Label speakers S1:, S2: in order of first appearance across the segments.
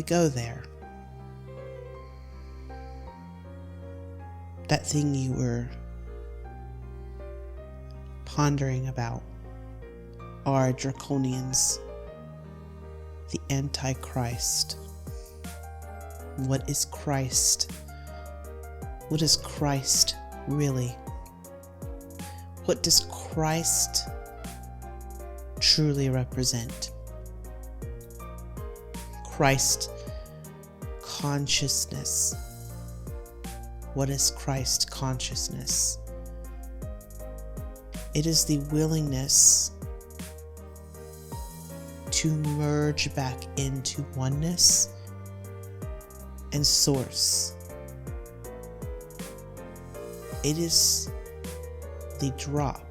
S1: go there, that thing you were pondering about are Draconians, the Antichrist. What is Christ? What is Christ really? What does Christ truly represent? Christ consciousness. What is Christ consciousness? It is the willingness to merge back into oneness and source. It is the drop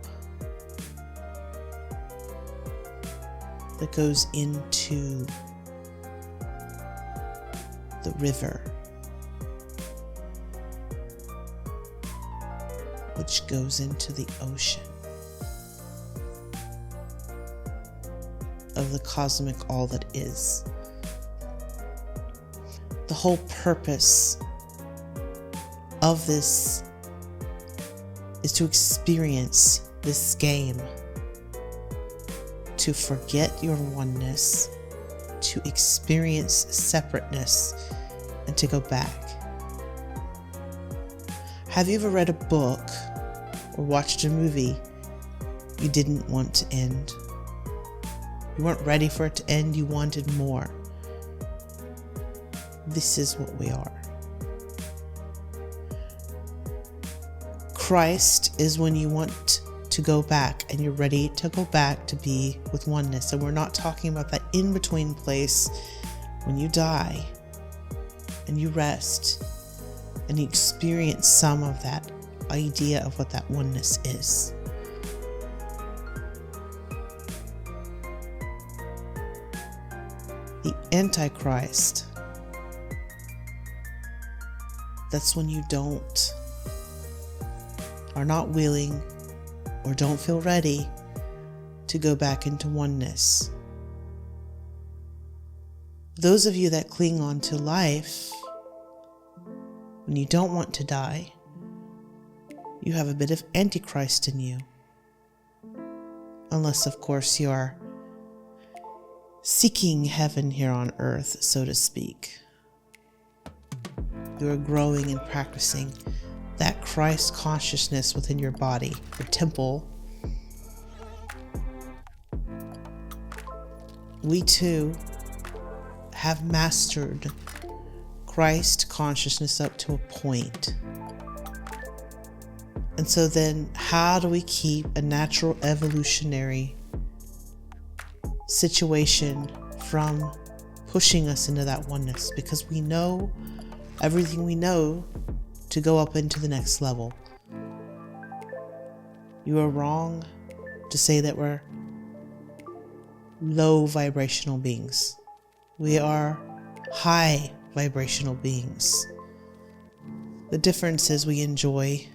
S1: that goes into the river, which goes into the ocean of the cosmic all that is. The whole purpose of this is to experience this game, to forget your oneness, to experience separateness, and to go back. Have you ever read a book or watched a movie you didn't want to end? You weren't ready for it to end, you wanted more. This is what we are. Christ is when you want to go back and you're ready to go back to be with oneness. And we're not talking about that in-between place when you die and you rest and you experience some of that idea of what that oneness is. The Antichrist, that's when you are not willing or don't feel ready to go back into oneness. Those of you that cling on to life, when you don't want to die, you have a bit of Antichrist in you. Unless, of course, you are seeking heaven here on earth, so to speak. You are growing and practicing that Christ consciousness within your body, your temple. We too have mastered Christ consciousness up to a point. And so then how do we keep a natural evolutionary situation from pushing us into that oneness? Because we know everything we know to go up into the next level. You are wrong to say that we're low vibrational beings. We are high vibrational beings. The difference is we enjoy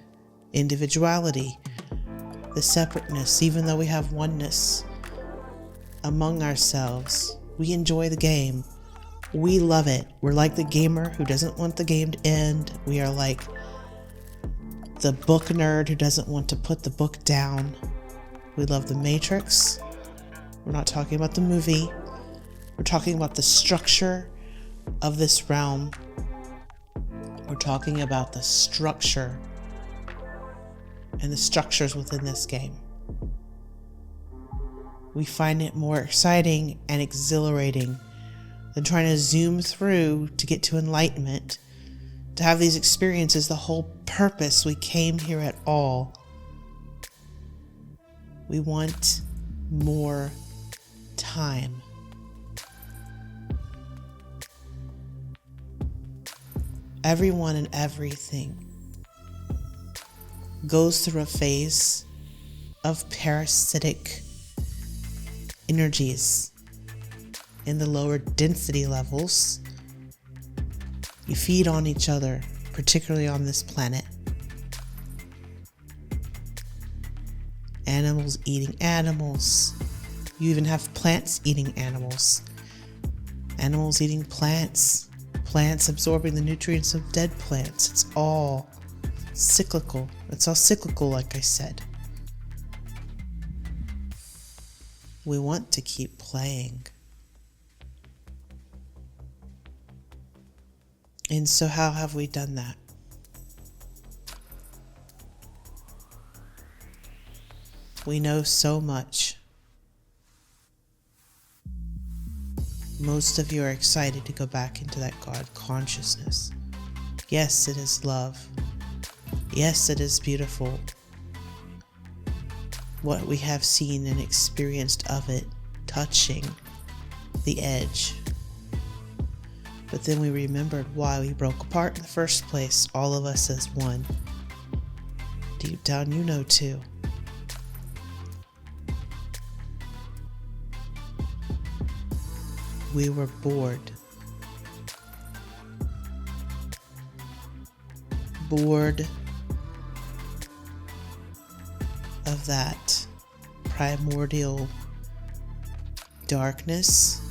S1: individuality, the separateness. Even though we have oneness among ourselves, we enjoy the game. We love it. We're like the gamer who doesn't want the game to end. We are like the book nerd who doesn't want to put the book down. We love the Matrix. We're not talking about the movie. We're talking about the structure of this realm. We're talking about the structure and the structures within this game. We find it more exciting and exhilarating than trying to zoom through to get to enlightenment, to have these experiences. The whole purpose we came here at all. We want more time. Everyone and everything goes through a phase of parasitic energies in the lower density levels. You feed on each other, particularly on this planet. Animals eating animals. You even have plants eating animals. Animals eating plants. Plants absorbing the nutrients of dead plants. It's all cyclical. It's all cyclical, like I said. We want to keep playing. And so how have we done that? We know so much. Most of you are excited to go back into that God consciousness. Yes, it is love. Yes, it is beautiful. What we have seen and experienced of it, touching the edge. But then we remembered why we broke apart in the first place, all of us as one. Deep down, you know too. We were bored. Bored of that primordial darkness.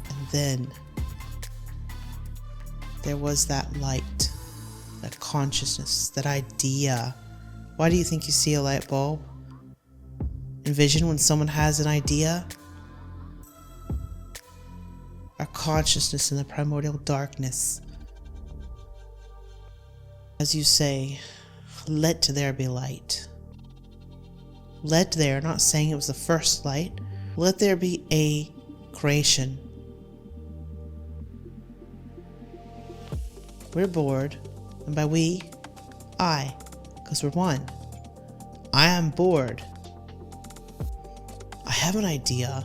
S1: And then there was that light, that consciousness, that idea. Why do you think you see a light bulb? Envision when someone has an idea? Our consciousness in the primordial darkness. As you say, let there be light. Let there, not saying it was the first light, let there be a creation. We're bored, and by we, I, because we're one. I am bored. I have an idea.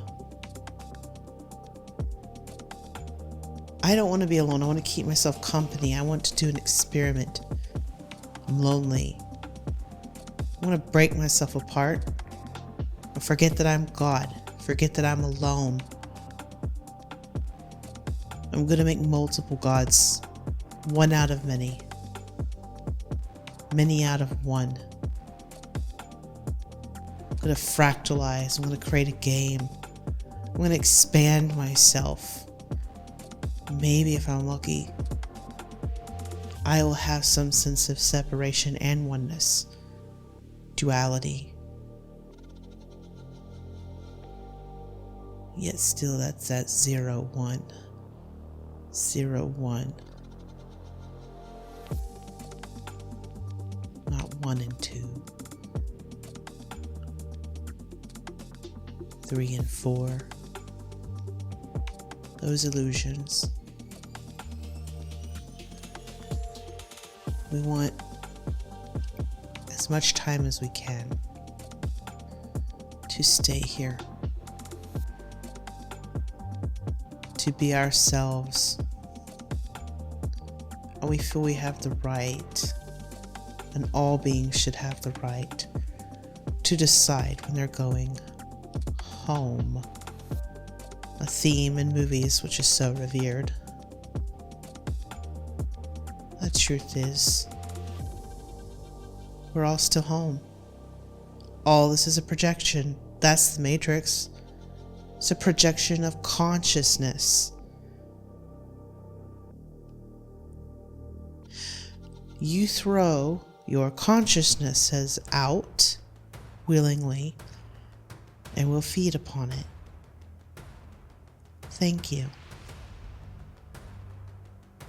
S1: I don't want to be alone. I want to keep myself company. I want to do an experiment. I'm lonely. I want to break myself apart. And forget that I'm God. Forget that I'm alone. I'm going to make multiple gods. One out of many. Many out of one. I'm going to fractalize. I'm going to create a game. I'm going to expand myself. Maybe if I'm lucky, I will have some sense of separation and oneness. Duality. Yet still that's that 0, 1. 0, 1. Not 1 and 2. 3 and 4. Those illusions. We want as much time as we can to stay here, to be ourselves, and we feel we have the right, and all beings should have the right, to decide when they're going home. A theme in movies which is so revered. The truth is, we're all still home. All this is a projection. That's the Matrix. It's a projection of consciousness. You throw your consciousnesses out willingly, and we'll feed upon it. Thank you.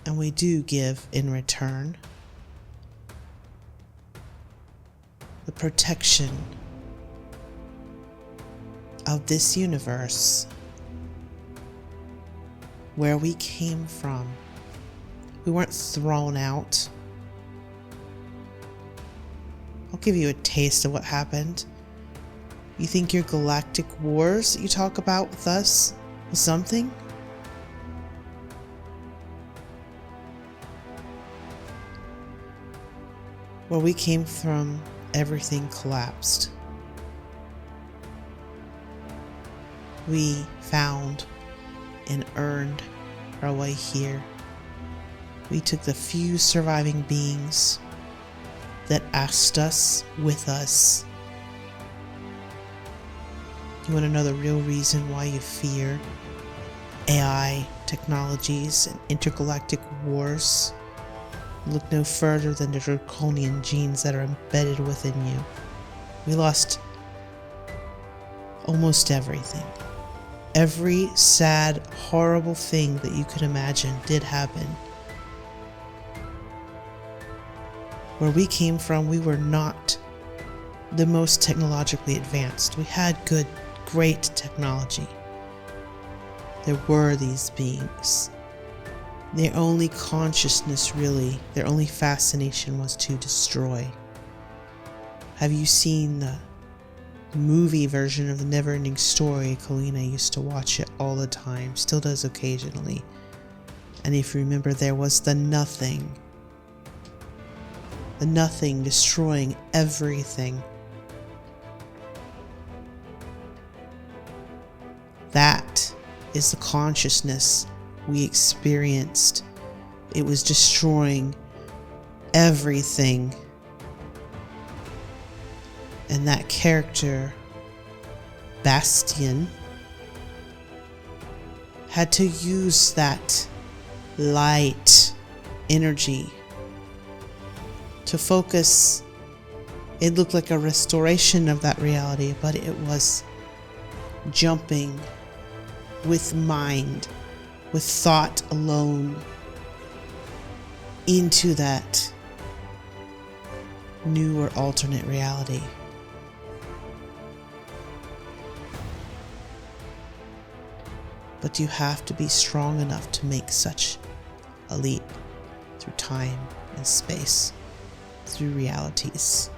S1: And we do give in return the protection of this universe, where we came from. We weren't thrown out. I'll give you a taste of what happened. You think your galactic wars that you talk about with us was something? Where we came from, everything collapsed. We found and earned our way here. We took the few surviving beings that asked us with us. You want to know the real reason why you fear AI technologies and intergalactic wars? Look no further than the Draconian genes that are embedded within you. We lost almost everything. Every sad, horrible thing that you could imagine did happen. Where we came from, we were not the most technologically advanced. We had great technology. There were these beings. Their only consciousness, really, their only fascination was to destroy. Have you seen the movie version of the Neverending Story? Kalina used to watch it all the time, still does occasionally. And if you remember, there was the Nothing. The Nothing destroying everything. That is the consciousness we experienced. It was destroying everything. And that character, Bastion, had to use that light energy to focus. It looked like a restoration of that reality, but it was jumping with mind, with thought alone, into that new or alternate reality. But you have to be strong enough to make such a leap through time and space, through realities.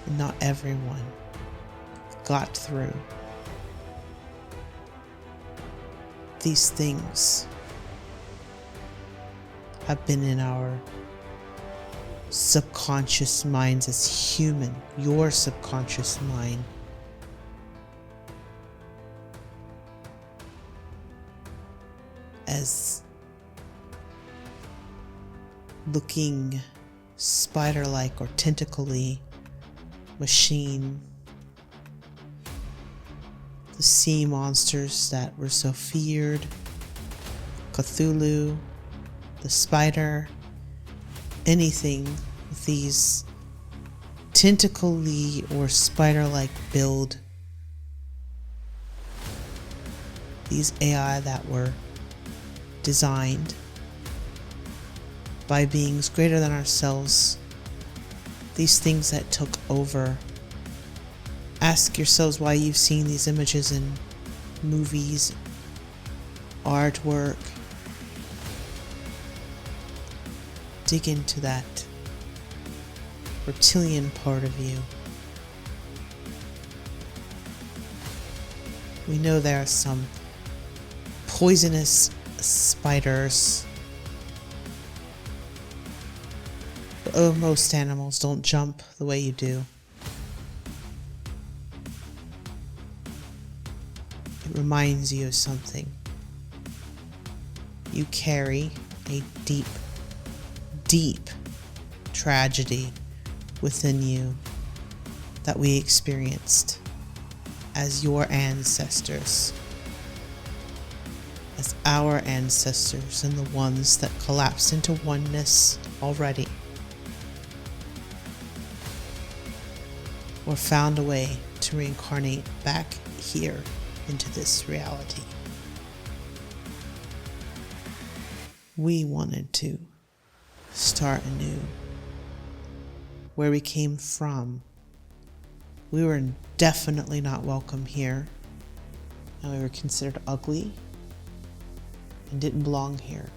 S1: And not everyone got through. These things have been in our subconscious minds as human, your subconscious mind. As looking spider-like or tentacly machine. The sea monsters that were so feared, Cthulhu, the spider, anything with these tentacly or spider-like build. These AI that were designed by beings greater than ourselves. These things that took over. Ask yourselves why you've seen these images in movies, artwork. Dig into that reptilian part of you. We know there are some poisonous spiders. But most animals don't jump the way you do. It reminds you of something. You carry a deep, deep tragedy within you that we experienced as your ancestors, as our ancestors, and the ones that collapsed into oneness already, or found a way to reincarnate back here into this reality. We wanted to start anew. Where we came from, we were definitely not welcome here, and we were considered ugly and didn't belong here.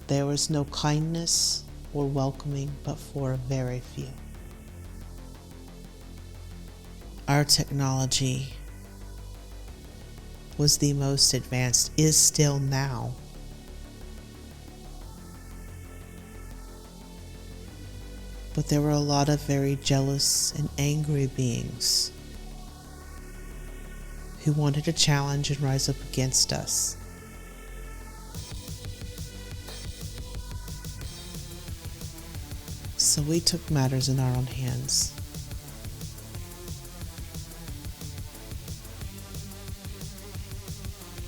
S1: There was no kindness or welcoming but for a very few. Our technology was the most advanced, is still now. But there were a lot of very jealous and angry beings who wanted to challenge and rise up against us. So we took matters in our own hands.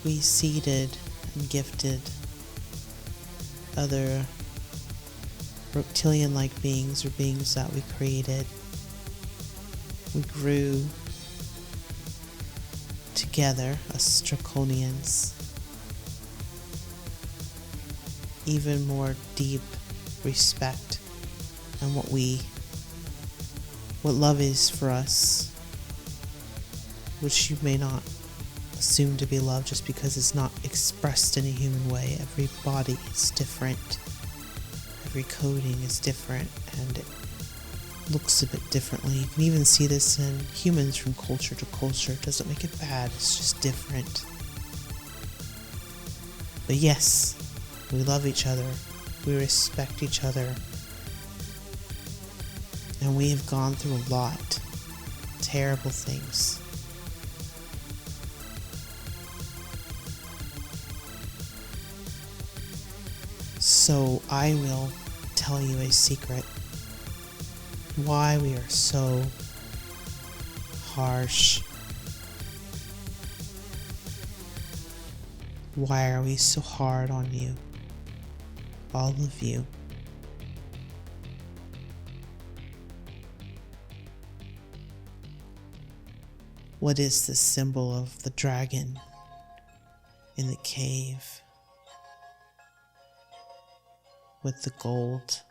S1: We seeded and gifted other reptilian-like beings or beings that we created. We grew together as Draconians. Even more deep respect and what love is for us, which you may not assume to be love just because it's not expressed in a human way. Every body is different, every coding is different, and it looks a bit differently. You can even see this in humans from culture to culture. It doesn't make it bad, it's just different. But yes, we love each other, we respect each other, and we have gone through a lot, terrible things. So I will tell you a secret. Why we are so harsh. Why are we so hard on you? All of you. What is the symbol of the dragon in the cave with the gold?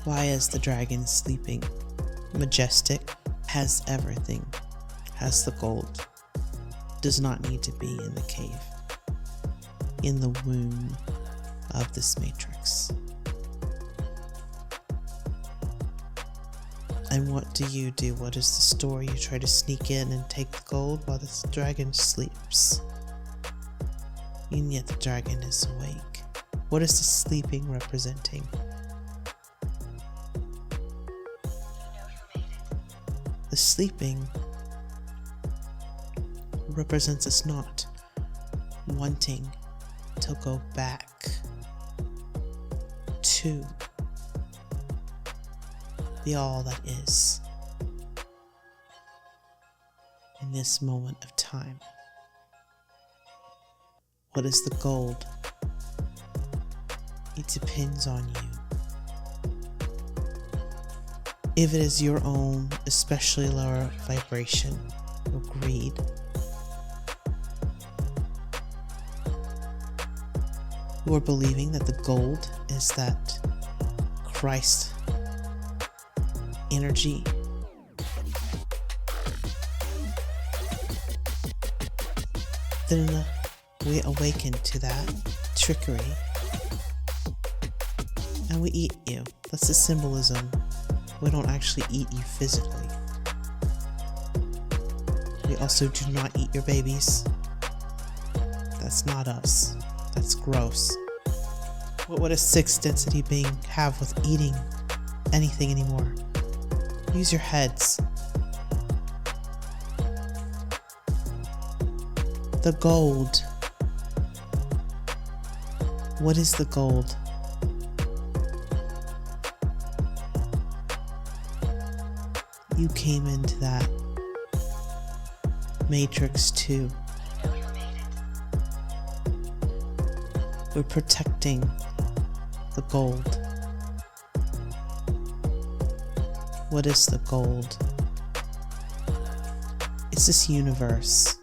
S1: Why is the dragon sleeping? Majestic, has everything, has the gold, does not need to be in the cave, in the womb of this matrix. And what do you do? What is the story? You try to sneak in and take the gold while the dragon sleeps. And yet the dragon is awake. What is the sleeping representing? The sleeping represents us not wanting to go back to the all that is in this moment of time. What is the gold? It depends on you. If it is your own, especially lower vibration or greed, you are believing that the gold is that Christ energy, then we awaken to that trickery and we eat you. That's the symbolism. We don't actually eat you physically. We also do not eat your babies. That's not us. That's gross. What would a 6th density being have with eating anything anymore? Use your heads. The gold. What is the gold? You came into that matrix too. We're protecting the gold. What is the gold? It's this universe.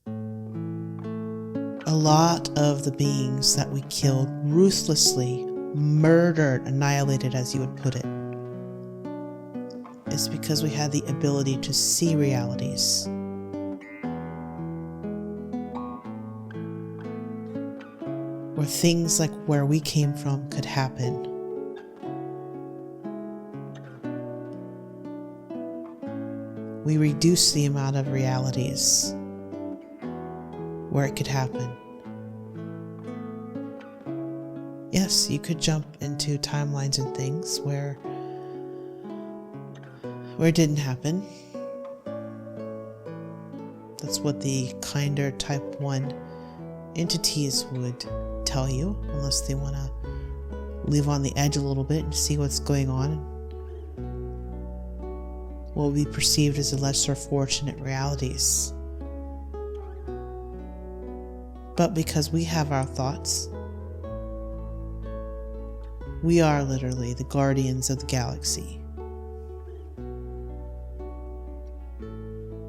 S1: A lot of the beings that we killed ruthlessly, murdered, annihilated, as you would put it, is because we had the ability to see realities. Where things like where we came from could happen. We reduce the amount of realities where it could happen. Yeah, yes, you could jump into timelines and things where it didn't happen. That's what the kinder type 1 entities would tell you, unless they want to live on the edge a little bit and see what's going on. What will be perceived as the lesser fortunate realities. But because we have our thoughts, we are literally the guardians of the galaxy.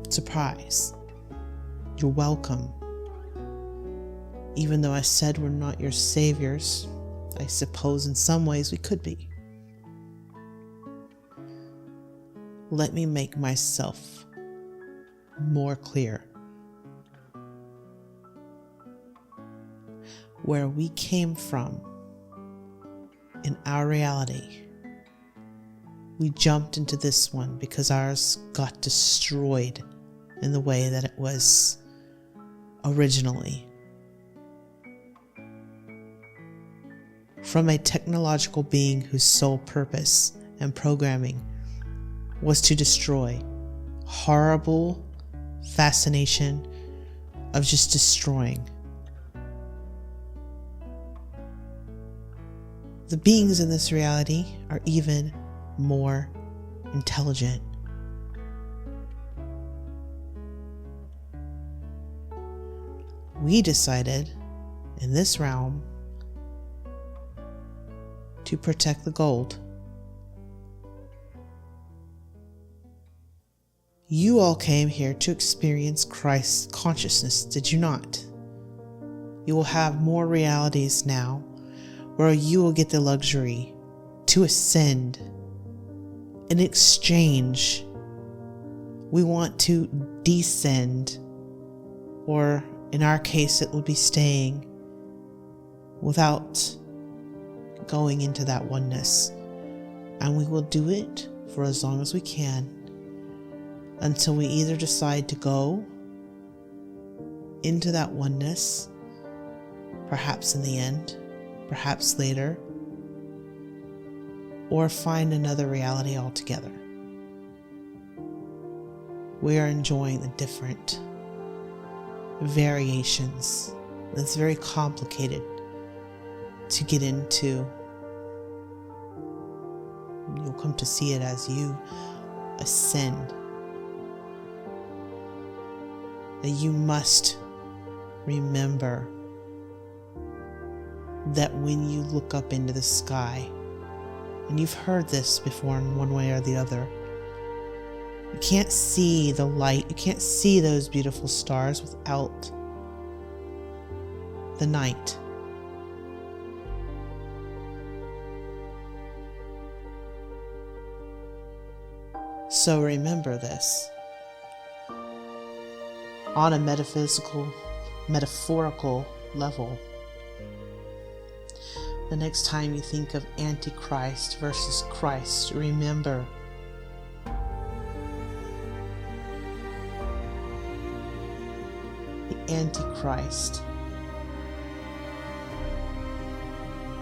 S1: Surprise. You're welcome. Even though I said we're not your saviors, I suppose in some ways we could be. Let me make myself more clear. Where we came from in our reality, we jumped into this one because ours got destroyed in the way that it was originally. From a technological being whose sole purpose and programming was to destroy. Horrible fascination of just destroying. The beings in this reality are even more intelligent. We decided in this realm to protect the gold. You all came here to experience Christ's consciousness, did you not? You will have more realities now where you will get the luxury to ascend. In exchange, we want to descend, or in our case, it would be staying without going into that oneness. And we will do it for as long as we can until we either decide to go into that oneness, perhaps in the end, perhaps later, or find another reality altogether. We are enjoying the different variations. It's very complicated to get into. You'll come to see it as you ascend. That you must remember that when you look up into the sky, and you've heard this before in one way or the other, you can't see the light, you can't see those beautiful stars without the night. So remember this. On a metaphorical level, the next time you think of Antichrist versus Christ, remember the Antichrist,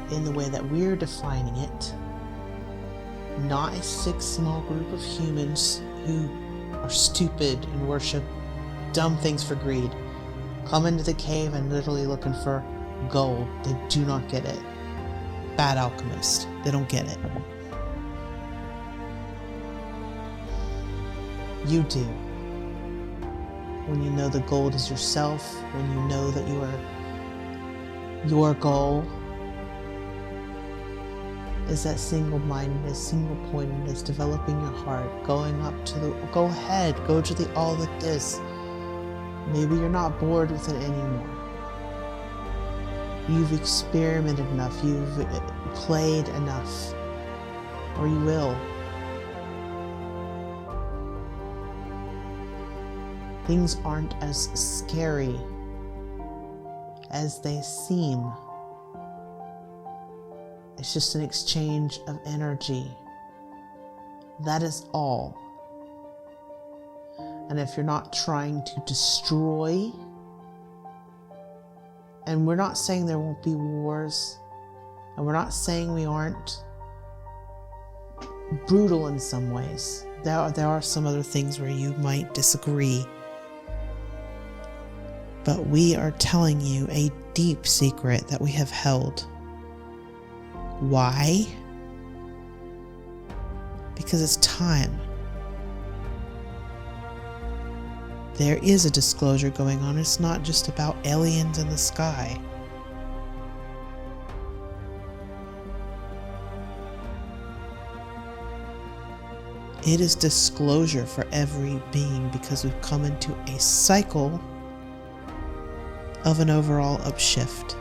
S1: in the way that we're defining it, not a sick small group of humans who are stupid and worship dumb things for greed, come into the cave and literally looking for gold. They do not get it. Bad alchemist. They don't get it. You do. When you know the gold is yourself, when you know that your goal is that single-mindedness, single-pointedness, developing your heart, going up to the, go ahead, go to the all that is. Maybe you're not bored with it anymore. You've experimented enough, you've played enough, or you will. Things aren't as scary as they seem. It's just an exchange of energy. That is all. And if you're not trying to destroy, and we're not saying there won't be wars, And we're not saying we aren't brutal in some ways. There are some other things where you might disagree. But we are telling you a deep secret that we have held. Why? Because it's time. There is a disclosure going on. It's not just about aliens in the sky. It is disclosure for every being, because we've come into a cycle of an overall upshift.